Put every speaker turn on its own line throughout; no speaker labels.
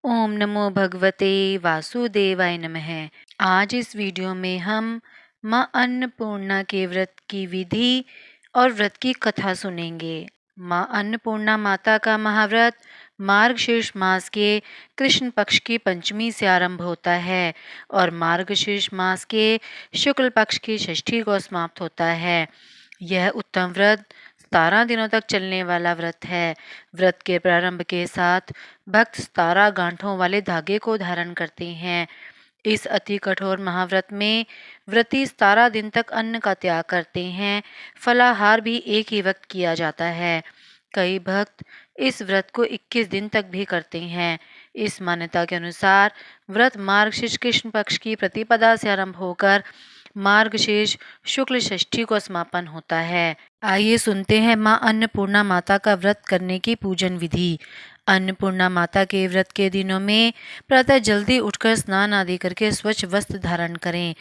ओम नमो भगवते वासुदेवाय नमः। आज इस वीडियो में हम माँ अन्नपूर्णा के व्रत की विधि और व्रत की कथा सुनेंगे। माँ अन्नपूर्णा माता का महाव्रत मार्गशीर्ष मास के कृष्ण पक्ष की पंचमी से आरंभ होता है और मार्गशीर्ष मास के शुक्ल पक्ष की षष्ठी को समाप्त होता है। यह उत्तम व्रत 17 दिनों तक चलने वाला व्रत है। व्रत के प्रारंभ के साथ भक्त 17 गांठों वाले धागे को धारण करते हैं। इस अति कठोर महाव्रत में व्रती 17 दिन तक अन्न का त्याग करते हैं। फलाहार भी एक ही वक्त किया जाता है। कई भक्त इस व्रत को 21 दिन तक भी करते हैं। इस मान्यता के अनुसार व्रत मार्गशीर्ष कृष्ण पक्ष की प्रतिपदा से आरंभ होकर मार्गशीर्ष शुक्ल षष्ठी को समापन होता है। आइए सुनते हैं माँ अन्नपूर्णा माता का व्रत करने की पूजन विधि। अन्नपूर्णा माता के व्रत के दिनों में प्रातः जल्दी उठकर स्नान आदि करके स्वच्छ वस्त्र धारण करें।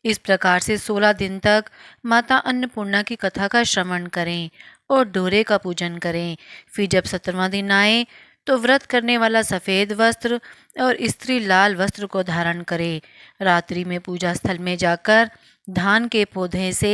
इस प्रकार से 16 दिन तक माता अन्नपूर्णा की कथा का श्रवण करें और डोरे का पूजन करें। फिर जब 17वां दिन आए तो व्रत करने वाला सफ़ेद वस्त्र और स्त्री लाल वस्त्र को धारण करे। रात्रि में पूजा स्थल में जाकर धान के पौधे से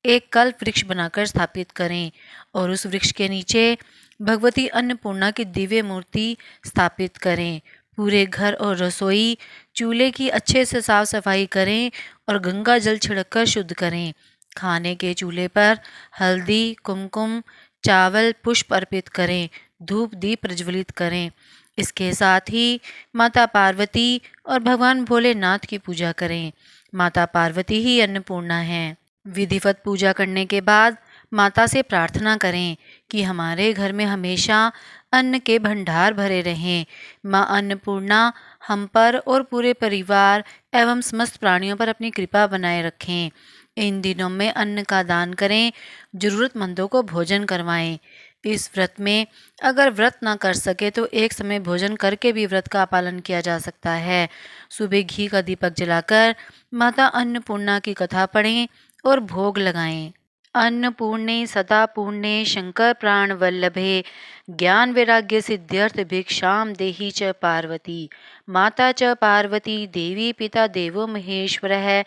एक कल्प वृक्ष बनाकर स्थापित करें और उस वृक्ष के नीचे भगवती अन्नपूर्णा की दिव्य मूर्ति स्थापित करें। पूरे घर और रसोई चूल्हे की अच्छे से साफ सफाई करें और गंगा जल छिड़ककर शुद्ध करें। खाने के चूल्हे पर हल्दी, कुमकुम, चावल, पुष्प अर्पित करें। धूप दीप प्रज्वलित करें। इसके साथ ही माता पार्वती और भगवान भोलेनाथ की पूजा करें। माता पार्वती ही अन्नपूर्णा हैं। विधिवत पूजा करने के बाद माता से प्रार्थना करें कि हमारे घर में हमेशा अन्न के भंडार भरे रहें। माँ अन्नपूर्णा हम पर और पूरे परिवार एवं समस्त प्राणियों पर अपनी कृपा बनाए रखें। इन दिनों में अन्न का दान करें, जरूरतमंदों को भोजन करवाएं। इस व्रत में अगर व्रत ना कर सके तो एक समय भोजन करके भी व्रत का पालन किया जा सकता है। सुबह घी का दीपक जलाकर माता अन्नपूर्णा की कथा पढ़ें और भोग लगाएं। अन्नपूर्णे सदा पूर्णे शंकर प्राण वल्लभे ज्ञान वैराग्य सिद्ध्यर्थ भिक्षाम देहि च पार्वती माता च पार्वती देवी पिता देवो महेश्वरः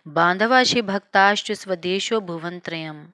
बांधवा शिव भक्ताश्च स्वदेशो भुवनत्रयम्।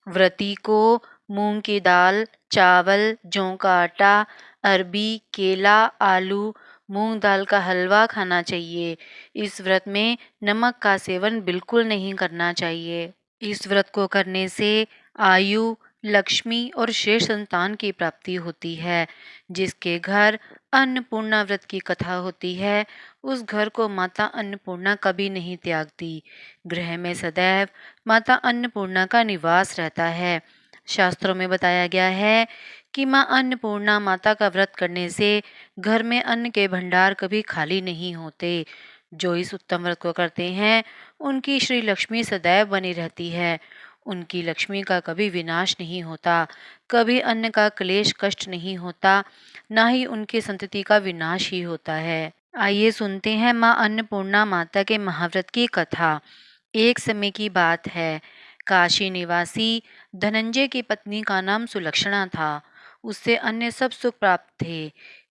व्रती को मूंग की दाल, चावल, जौ का आटा, अरबी, केला, आलू, मूंग दाल का हलवा खाना चाहिए। इस व्रत में नमक का सेवन बिल्कुल नहीं करना चाहिए। इस व्रत को करने से आयु, लक्ष्मी और शेष संतान की प्राप्ति होती है। जिसके घर अन्नपूर्णा व्रत की कथा होती है उस घर को माता अन्नपूर्णा कभी नहीं त्यागती। गृह में सदैव माता अन्नपूर्णा का निवास रहता है। शास्त्रों में बताया गया है कि माँ अन्नपूर्णा माता का व्रत करने से घर में अन्न के भंडार कभी खाली नहीं होते। जो इस उत्तम व्रत को करते हैं उनकी श्री लक्ष्मी सदैव बनी रहती है। उनकी लक्ष्मी का कभी विनाश नहीं होता, कभी अन्न का क्लेश कष्ट नहीं होता, ना ही उनकी संतति का विनाश ही होता है। आइए सुनते हैं माँ अन्नपूर्णा माता के महाव्रत की कथा। एक समय की बात है, काशी निवासी धनंजय की पत्नी का नाम सुलक्षणा था। उससे अन्य सब सुख प्राप्त थे,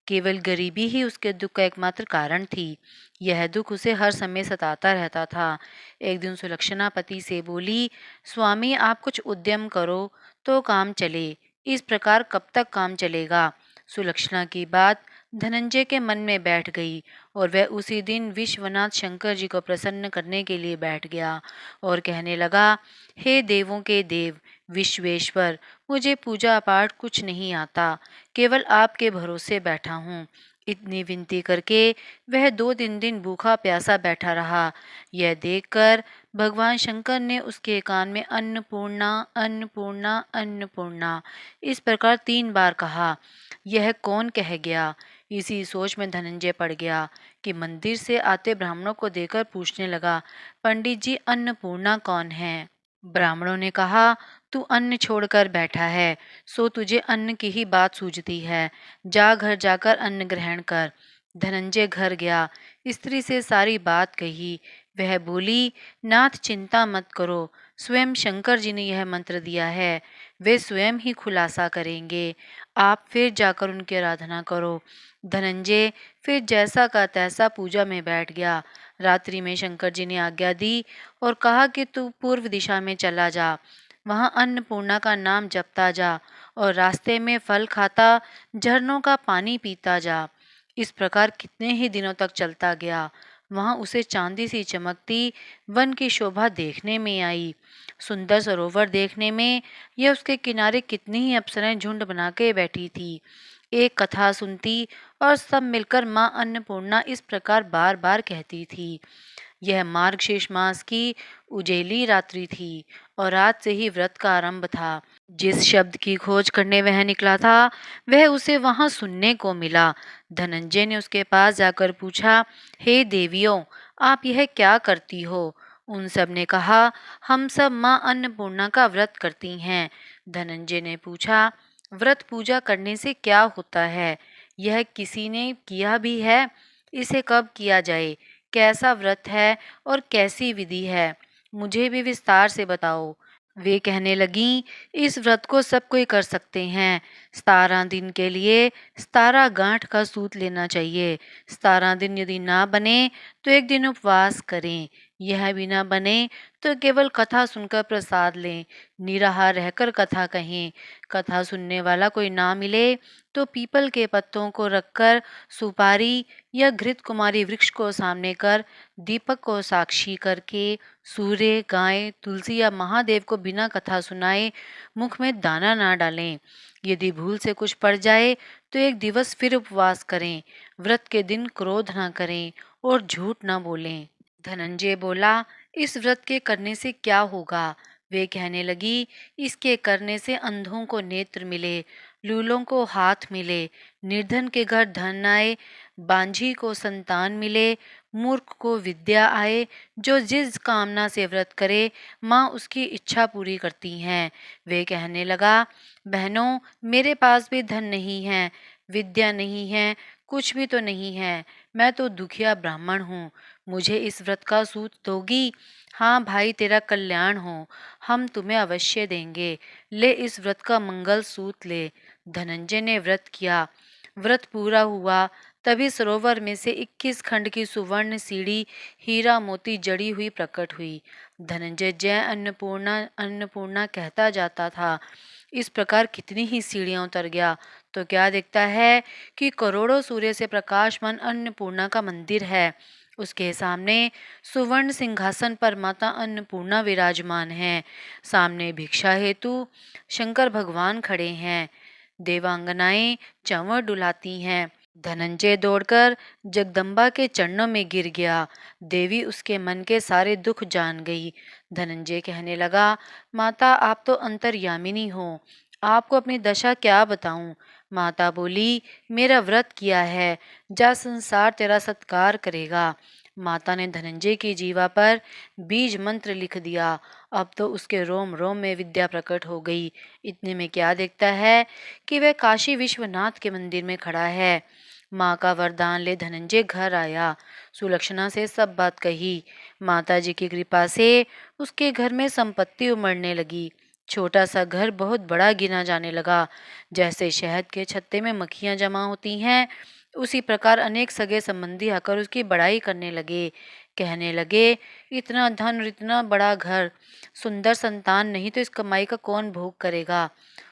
केवल गरीबी ही उसके दुख का एकमात्र कारण थी। यह दुख उसे हर समय सताता रहता था। एक दिन सुलक्षणा पति से बोली, स्वामी आप कुछ उद्यम करो तो काम चले, इस प्रकार कब तक काम चलेगा। सुलक्षणा की बात धनंजय के मन में बैठ गई और वह उसी दिन विश्वनाथ शंकर जी को प्रसन्न करने के लिए बैठ गया और कहने लगा, हे देवों के देव विश्वेश्वर, मुझे पूजा पाठ कुछ नहीं आता, केवल आपके भरोसे बैठा हूँ। इतनी विनती करके वह 2 दिन भूखा प्यासा बैठा रहा। यह देखकर भगवान शंकर ने उसके कान में अन्नपूर्णा अन्नपूर्णा अन्नपूर्णा इस प्रकार 3 बार कहा। यह कौन कह गया? इसी सोच में धनंजय पड़ गया कि मंदिर से आते ब्राह्मणों को देखकर पूछने लगा, पंडित जी अन्नपूर्णा कौन है? ब्राह्मणों ने कहा, तू अन्न छोड़कर बैठा है, सो तुझे अन्न की ही बात सूझती है। जा घर जाकर अन्न ग्रहण कर। धनंजय घर गया, स्त्री से सारी बात कही। वह बोली, नाथ चिंता मत करो, स्वयं शंकर जी ने यह मंत्र दिया है। वे स्वयं ही खुलासा करेंगे। आप फिर जाकर उनकी आराधना करो। धनंजय फिर जैसा का तैसा पूजा में बैठ गया। रात्रि में शंकर जी ने आज्ञा दी और कहा कि तू पूर्व दिशा में चला जा, वहाँ अन्नपूर्णा का नाम जपता जा और रास्ते में फल खाता, झरनों का पानी पीता जा। इस प्रकार कितने ही दिनों तक चलता गया। वहां उसे चांदी सी चमकती वन की शोभा देखने में आई, सुंदर सरोवर देखने में। यह उसके किनारे कितनी ही अप्सराएं झुंड बना के बैठी थी, एक कथा सुनती और सब मिलकर माँ अन्नपूर्णा इस प्रकार बार बार कहती थी। यह मार्गशीर्ष मास की उजेली रात्रि थी और आज से ही व्रत का आरंभ था। जिस शब्द की खोज करने वह निकला था, वह उसे वहां सुनने को मिला। धनंजय ने उसके पास जाकर पूछा, हे देवियों, आप यह क्या करती हो? उन सब ने कहा, हम सब माँ अन्नपूर्णा का व्रत करती हैं। धनंजय ने पूछा, व्रत पूजा करने से क्या होता है? यह किसी ने किया भी है? इसे कब किया जाए? कैसा व्रत है और कैसी विधि है? मुझे भी विस्तार से बताओ। वे कहने लगीं, इस व्रत को सब कोई कर सकते हैं। 17 दिन के लिए 17 गांठ का सूत लेना चाहिए। 17 दिन यदि ना बने तो एक दिन उपवास करें। यह भी ना बने तो केवल कथा सुनकर प्रसाद लें, निराहार रहकर कथा कहें। कथा सुनने वाला कोई ना मिले तो पीपल के पत्तों को रखकर सुपारी या घृत कुमारी वृक्ष को सामने कर दीपक को साक्षी करके सूर्य, गाय, तुलसी या महादेव को बिना कथा सुनाए मुख में दाना ना डालें। यदि भूल से कुछ पड़ जाए तो एक दिवस फिर उपवास करें। व्रत के दिन क्रोध ना करें और झूठ ना बोलें। धनंजय बोला, इस व्रत के करने से क्या होगा? वे कहने लगी, इसके करने से अंधों को नेत्र मिले, लूलों को हाथ मिले, निर्धन के घर धन आए, बांझी को संतान मिले, मूर्ख को विद्या आए। जो जिस कामना से व्रत करे माँ उसकी इच्छा पूरी करती हैं। वे कहने लगा, बहनों, मेरे पास भी धन नहीं है, विद्या नहीं है, कुछ भी तो नहीं है। मैं तो दुखिया ब्राह्मण हूँ। मुझे इस व्रत का सूत दोगी? हाँ भाई, तेरा कल्याण हो, हम तुम्हें अवश्य देंगे। ले इस व्रत का मंगल सूत ले। धनंजय ने व्रत किया। व्रत पूरा हुआ तभी सरोवर में से 21 खंड की सुवर्ण सीढ़ी हीरा मोती जड़ी हुई प्रकट हुई। धनंजय जय अन्नपूर्णा अन्नपूर्णा कहता जाता था। इस प्रकार कितनी ही सीढ़ियां उतर गया तो क्या देखता है कि करोड़ों सूर्य से प्रकाशमान अन्नपूर्णा का मंदिर है। उसके सामने सुवर्ण सिंहासन पर माता अन्नपूर्णा विराजमान है। सामने भिक्षा हेतु शंकर भगवान खड़े हैं। देवांगनाएं चंवर डुलाती हैं। धनंजय दौड़कर जगदम्बा के चरणों में गिर गया। देवी उसके मन के सारे दुख जान गई। धनंजय कहने लगा, माता, आप तो अंतर्यामिनी हो, आपको अपनी दशा क्या बताऊं? माता बोली, मेरा व्रत किया है, जा, संसार तेरा सत्कार करेगा। माता ने धनंजय की जीवा पर बीज मंत्र लिख दिया। अब तो उसके रोम रोम में विद्या प्रकट हो गई। इतने में क्या देखता है कि वह काशी विश्वनाथ के मंदिर में खड़ा है। माँ का वरदान ले धनंजय घर आया। सुलक्षणा से सब बात कही। माता जी की कृपा से उसके घर में संपत्ति उमड़ने लगी। छोटा सा घर बहुत बड़ा गिना जाने लगा। जैसे शहद के छत्ते में मक्खियां जमा होती हैं, उसी प्रकार अनेक सगे संबंधी आकर उसकी बड़ाई करने लगे। कहने लगे, इतना धन और इतना बड़ा घर, सुंदर संतान नहीं तो इस कमाई का कौन भोग करेगा?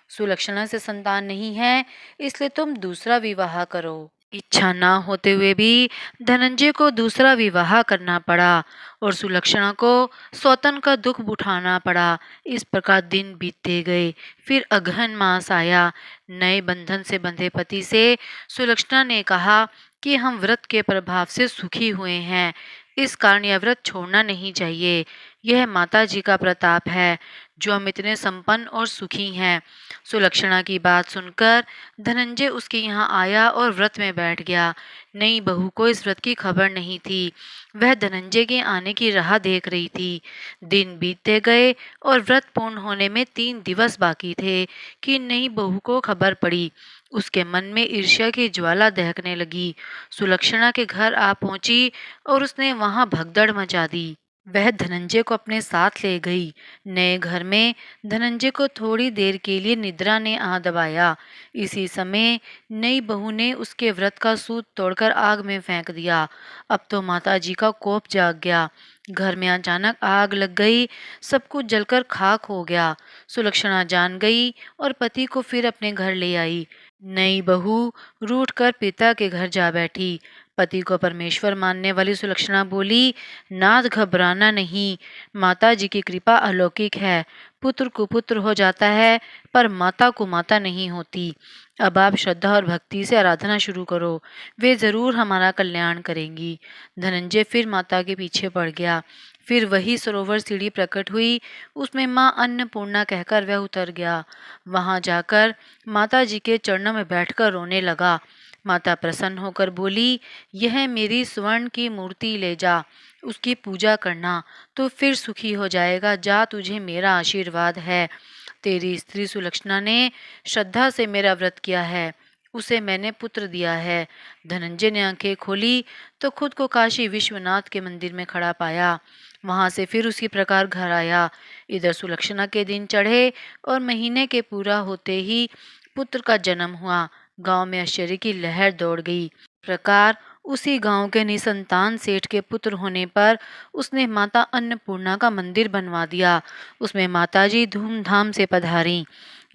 सुलक्षणा से संतान नहीं है, इसलिए तुम दूसरा विवाह करो। इच्छा ना होते हुए भी धनंजय को दूसरा विवाह करना पड़ा और सुलक्षणा को सौतन का दुख उठाना पड़ा। इस प्रकार दिन बीतते गए। फिर अगहन मास आया। नए बंधन से बंधे पति से सुलक्षणा ने कहा कि हम व्रत के प्रभाव से सुखी हुए हैं, इस कारण यह व्रत छोड़ना नहीं चाहिए। यह माता जी का प्रताप है जो हम इतने संपन्न और सुखी हैं। सुलक्षणा की बात सुनकर धनंजय उसके यहाँ आया और व्रत में बैठ गया। नई बहू को इस व्रत की खबर नहीं थी। वह धनंजय के आने की राह देख रही थी। दिन बीतते गए और व्रत पूर्ण होने में 3 दिवस बाकी थे कि नई बहू को खबर पड़ी। उसके मन में ईर्ष्या की ज्वाला दहकने लगी। सुलक्षणा के घर आ पहुंची और उसने वहां भगदड़ मचा दी। वह धनंजय को अपने साथ ले गई। नए घर में धनंजय को थोड़ी देर के लिए निद्रा ने आ दबाया। इसी समय नई बहू ने उसके व्रत का सूत तोड़कर आग में फेंक दिया। अब तो माताजी का कोप जाग गया। घर में अचानक आग लग गई, सब कुछ जलकर खाक हो गया। सुलक्षणा जान गई और पति को फिर अपने घर ले आई। नई बहू रूठ कर पिता के घर जा बैठी। पति को परमेश्वर मानने वाली सुलक्षणा बोली, नाथ घबराना नहीं, माता जी की कृपा अलौकिक है। पुत्र को पुत्र हो जाता है पर माता को माता नहीं होती। अब आप श्रद्धा और भक्ति से आराधना शुरू करो, वे जरूर हमारा कल्याण करेंगी। धनंजय फिर माता के पीछे पड़ गया। फिर वही सरोवर सीढ़ी प्रकट हुई, उसमें माँ अन्नपूर्णा कहकर वह उतर गया। वहां जाकर माता जी के चरणों में बैठकर रोने लगा। माता प्रसन्न होकर बोली, यह मेरी स्वर्ण की मूर्ति ले जा, उसकी पूजा करना तो फिर सुखी हो जाएगा। जा, तुझे मेरा आशीर्वाद है। तेरी स्त्री सुलक्षणा ने श्रद्धा से मेरा व्रत किया है, उसे मैंने पुत्र दिया है। धनंजय ने आंखें खोली तो खुद को काशी विश्वनाथ के मंदिर में खड़ा पाया। वहां से फिर उसी प्रकार घर आया। इधर सुलक्षणा के दिन चढ़े और महीने के पूरा होते ही पुत्र का जन्म हुआ। गांव में आश्चर्य की लहर दौड़ गई। प्रकार उसी गांव के निसंतान सेठ के पुत्र होने पर उसने माता अन्नपूर्णा का मंदिर बनवा दिया। उसमें माताजी धूमधाम से पधारी,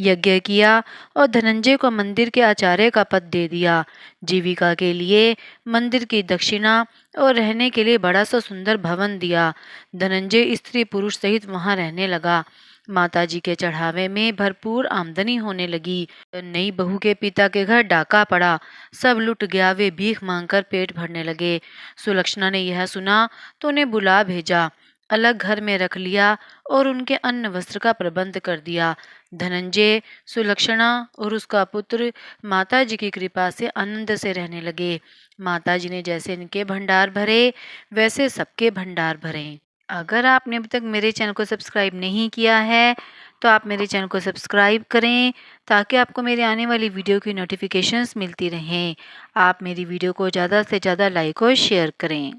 यज्ञ किया और धनंजय को मंदिर के आचार्य का पद दे दिया। जीविका के लिए मंदिर की दक्षिणा और रहने के लिए बड़ा सा सुंदर भवन दिया। धनंजय स्त्री पुरुष सहित वहां रहने लगा। माताजी के चढ़ावे में भरपूर आमदनी होने लगी। नई बहू के पिता के घर डाका पड़ा, सब लुट गया। वे भीख मांगकर पेट भरने लगे। सुलक्षणा ने यह सुना तो उन्हें बुला भेजा, अलग घर में रख लिया और उनके अन्न वस्त्र का प्रबंध कर दिया। धनंजय, सुलक्षणा और उसका पुत्र माताजी की कृपा से आनंद से रहने लगे। माताजी ने जैसे इनके भंडार भरे, वैसे सबके भंडार भरे। अगर आपने अभी तक मेरे चैनल को सब्सक्राइब नहीं किया है तो आप मेरे चैनल को सब्सक्राइब करें, ताकि आपको मेरे आने वाली वीडियो की नोटिफिकेशंस मिलती रहें। आप मेरी वीडियो को ज़्यादा से ज़्यादा लाइक और शेयर करें।